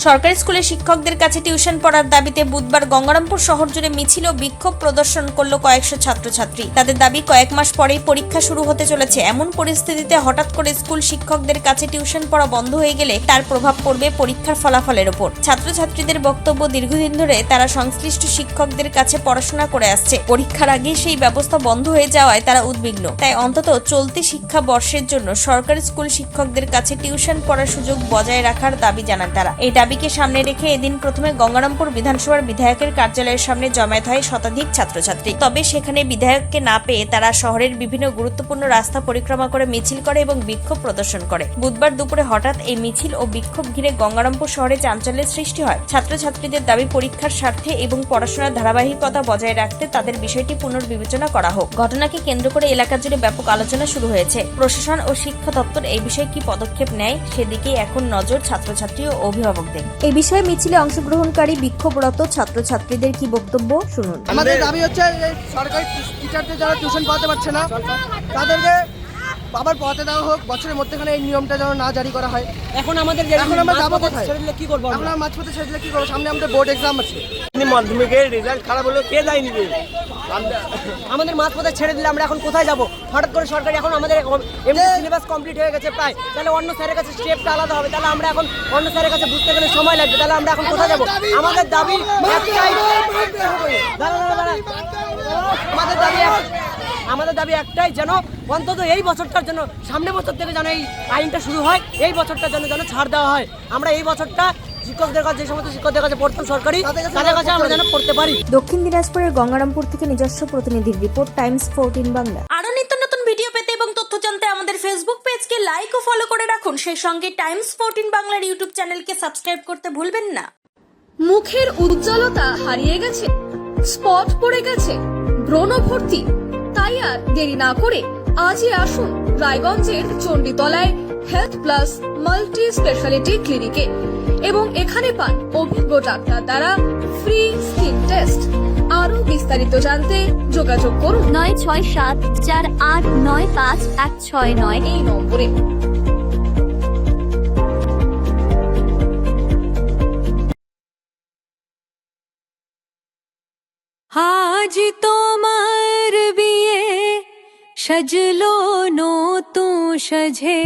সরকারি স্কুলে শিক্ষকদের কাছে টিউশন পড়ার দাবিতে বুধবার গঙ্গারামপুর শহর জুড়ে মিছিল ও বিক্ষোভ প্রদর্শন করলো কয়েকশো ছাত্রছাত্রী। তাদের দাবি, কয়েক মাস পরেই পরীক্ষা শুরু হতে চলেছে। এমন পরিস্থিতিতে হঠাৎ করে স্কুল শিক্ষকদের কাছে টিউশন পড়া বন্ধ হয়ে গেলে তার প্রভাব পড়বে পরীক্ষার ফলাফলের উপর। ছাত্রছাত্রীদের বক্তব্য, দীর্ঘদিন ধরে তারা সংশ্লিষ্ট শিক্ষকদের কাছে পড়াশোনা করে আসছে। পরীক্ষার আগে সেই ব্যবস্থা বন্ধ হয়ে যাওয়ায় তারা উদ্বিগ্ন। তাই অন্তত চলতি শিক্ষাবর্ষের জন্য সরকারি স্কুল শিক্ষকদের কাছে টিউশন পড়ার সুযোগ বজায় রাখার দাবি জানান তারা। এই দাবিকে সামনে রেখে এদিন প্রথমে গঙ্গারামপুর বিধানসভার বিধায়কের কার্যালয়ের সামনে জমায়েত হয় শতাধিক ছাত্রছাত্রী। তবে সেখানে বিধায়ককে না পেয়ে তারা শহরের বিভিন্ন গুরুত্বপূর্ণ রাস্তা পরিক্রমা করে মিছিল করে এবং বিক্ষোভ প্রদর্শন করে। বুধবার দুপুরে হঠাৎ এই মিছিল ও বিক্ষোভ ঘিরে গঙ্গারামপুর শহরে চাঞ্চল্যের সৃষ্টি হয়। ছাত্রছাত্রীদের দাবি, পরীক্ষার স্বার্থে এবং পড়াশোনার ধারাবাহিকতা বজায় রাখতে তাদের বিষয়টি পুনর্বিবেচনা করা হোক। ঘটনাকে কেন্দ্র করে এলাকা জুড়ে ব্যাপক আলোচনা শুরু হয়েছে। প্রশাসন ও শিক্ষা দপ্তর এই বিষয়ে কি পদক্ষেপ নেয় সেদিকেই এখন নজর ছাত্রছাত্রী ও অভিভাবকদের। এই বিষয়ে মিছিলে অংশগ্রহণকারী বিক্ষোভরত ছাত্রছাত্রীদের কি বক্তব্য শুনুন। আমাদের দাবি হচ্ছে সরকারি টিচারদের যারা টিউশন পড়াতে পারছে না তাদেরকে আবার পড়াতে দেওয়া হোক। বছরের মধ্যেখানে এই নিয়মটা যেন না জারি করা হয়। এখন আমরা যাবো কোথায়? কি করবো? এখন মাঝপথে ছেড়ে দিলে কি করবো? সামনে আমাদের বোর্ড এক্সাম আছে। মাধ্যমিকের রেজাল্ট খারাপ হলো, কে দায় নিবে? আমাদের মাঝপথে ছেড়ে দিলে আমরা এখন কোথায় যাবো? হঠাৎ করে সরকারি এখন আমাদের এমনি সিলেবাস কমপ্লিট হয়ে গেছে প্রায়, তাহলে অন্য স্যারের কাছে স্টেপটা আলাদা হবে। তাহলে আমরা এখন অন্য স্যারের কাছে বুঝতে গেলে সময় লাগবে। তাহলে আমরা এখন কোথায় যাবো? আমাদের দাবি আমাদের দাবি একটাই, যেন অন্তত এই বছরটার জন্য, সামনে বছর থেকে যেন এই আইনটা শুরু হয়, এই বছরটার জন্য যেন ছাড় দেওয়া হয়। আমরা এই বছরটা শিক্ষকদের কাছে, যে সমস্ত শিক্ষকদের কাছে পড়তাম সরকারি, তাদের কাছে আমরা যেন পড়তে পারি। দক্ষিণ দিনাজপুরের গঙ্গারামপুর থেকে নিজস্ব প্রতিনিধির রিপোর্ট, টাইমস 14 বাংলা। আরো নিত্য নতুন ভিডিও পেতে এবং তথ্য জানতে আমাদের ফেসবুক পেজকে লাইক ও ফলো করে রাখুন। সেই সঙ্গে টাইমস 14 বাংলার ইউটিউব চ্যানেলকে সাবস্ক্রাইব করতে ভুলবেন না। মুখের উজ্জ্বলতা হারিয়ে গেছে, স্পট পড়ে গেছে, ব্রণ ভর্তি, তাই আর দেরি না করে আজই আসুন রায়গঞ্জের চণ্ডীতলায় হেলথ প্লাস মাল্টি স্পেশালিটি ক্লিনিকে এবং এখানে পান অভিজ্ঞ ডাক্তার দ্বারা ফ্রি স্কিন টেস্ট। আরো বিস্তারিত জানতে যোগাযোগ করুন 9674895169 এই নম্বরে। আজ তোমার বিয়ে সাজলো নতুন সাজে।